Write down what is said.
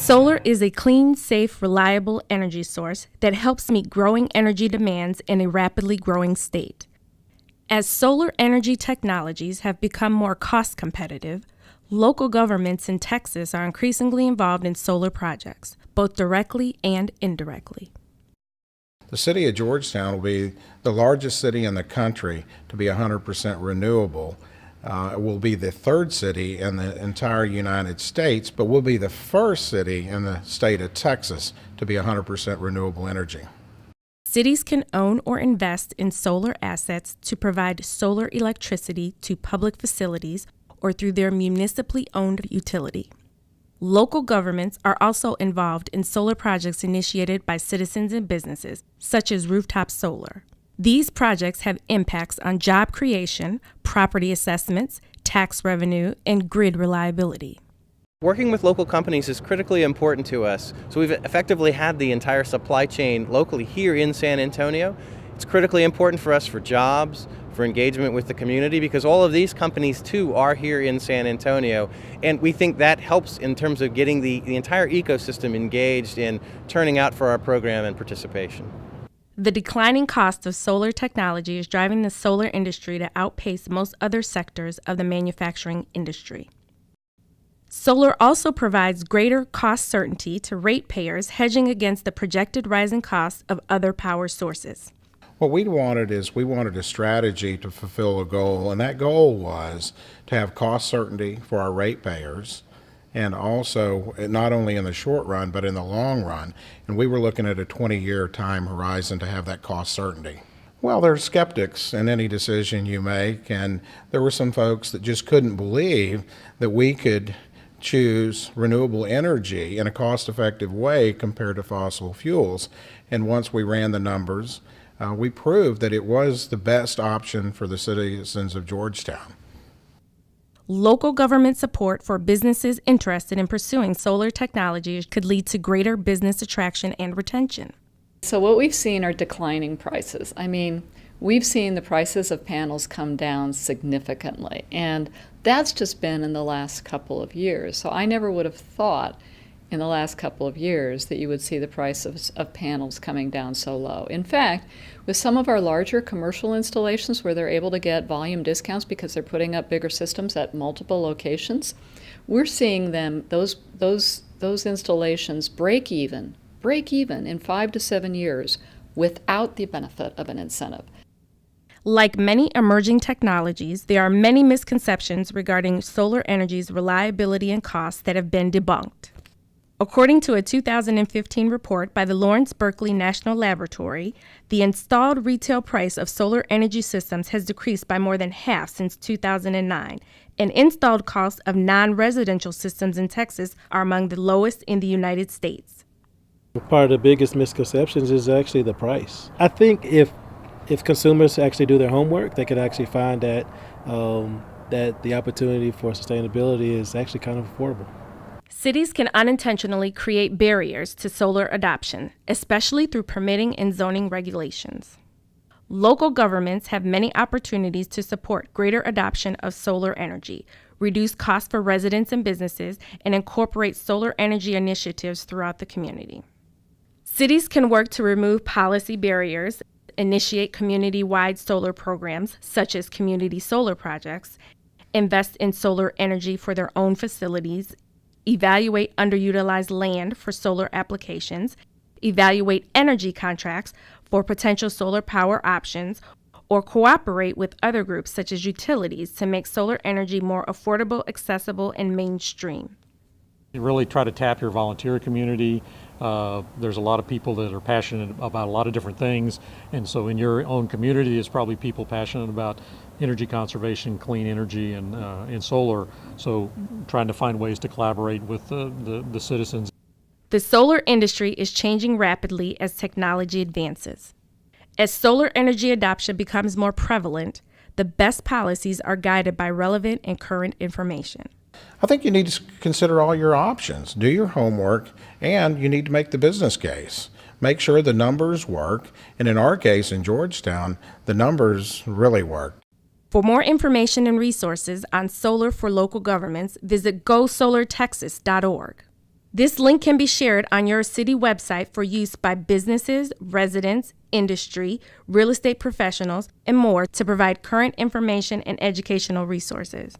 Solar is a clean, safe, reliable energy source that helps meet growing energy demands in a rapidly growing state. As solar energy technologies have become more cost competitive, local governments in Texas are increasingly involved in solar projects, both directly and indirectly. The city of Georgetown will be the largest city in the country to be 100% renewable. It will be the third city in the entire United States, but will be the first city in the state of Texas to be 100% renewable energy. Cities can own or invest in solar assets to provide solar electricity to public facilities or through their municipally owned utility. Local governments are also involved in solar projects initiated by citizens and businesses, such as rooftop solar. These projects have impacts on job creation, property assessments, tax revenue, and grid reliability. Working with local companies is critically important to us. So we've effectively had the entire supply chain locally here in San Antonio. It's critically important for us for jobs, for engagement with the community, because all of these companies too are here in San Antonio. And we think that helps in terms of getting the entire ecosystem engaged in turning out for our program and participation. The declining cost of solar technology is driving the solar industry to outpace most other sectors of the manufacturing industry. Solar also provides greater cost certainty to ratepayers, hedging against the projected rising costs of other power sources. What we wanted a strategy to fulfill a goal, and that goal was to have cost certainty for our ratepayers, and also not only in the short run, but in the long run. And we were looking at a 20-year time horizon to have that cost certainty. Well, there's skeptics in any decision you make, and there were some folks that just couldn't believe that we could choose renewable energy in a cost-effective way compared to fossil fuels. And once we ran the numbers, we proved that it was the best option for the citizens of Georgetown. Local government support for businesses interested in pursuing solar technology could lead to greater business attraction and retention. So what we've seen are declining prices. We've seen the prices of panels come down significantly, and that's just been in the last couple of years. So I never would have thought in the last couple of years that you would see the price of panels coming down so low. In fact, with some of our larger commercial installations where they're able to get volume discounts because they're putting up bigger systems at multiple locations, we're seeing those installations break even in 5 to 7 years without the benefit of an incentive. Like many emerging technologies, there are many misconceptions regarding solar energy's reliability and costs that have been debunked. According to a 2015 report by the Lawrence Berkeley National Laboratory, the installed retail price of solar energy systems has decreased by more than half since 2009, and installed costs of non-residential systems in Texas are among the lowest in the United States. Part of the biggest misconceptions is actually the price. I think if consumers actually do their homework, they could actually find that the opportunity for sustainability is actually kind of affordable. Cities can unintentionally create barriers to solar adoption, especially through permitting and zoning regulations. Local governments have many opportunities to support greater adoption of solar energy, reduce costs for residents and businesses, and incorporate solar energy initiatives throughout the community. Cities can work to remove policy barriers, initiate community-wide solar programs, such as community solar projects, invest in solar energy for their own facilities, evaluate underutilized land for solar applications, evaluate energy contracts for potential solar power options, or cooperate with other groups such as utilities to make solar energy more affordable, accessible, and mainstream. You really try to tap your volunteer community. There's a lot of people that are passionate about a lot of different things, and so in your own community there's probably people passionate about energy conservation, clean energy, and solar, so trying to find ways to collaborate with the citizens. The solar industry is changing rapidly as technology advances. As solar energy adoption becomes more prevalent, the best policies are guided by relevant and current information. I think you need to consider all your options, do your homework, and you need to make the business case. Make sure the numbers work, and in our case in Georgetown, the numbers really work. For more information and resources on solar for local governments, visit gosolartexas.org. This link can be shared on your city website for use by businesses, residents, industry, real estate professionals, and more to provide current information and educational resources.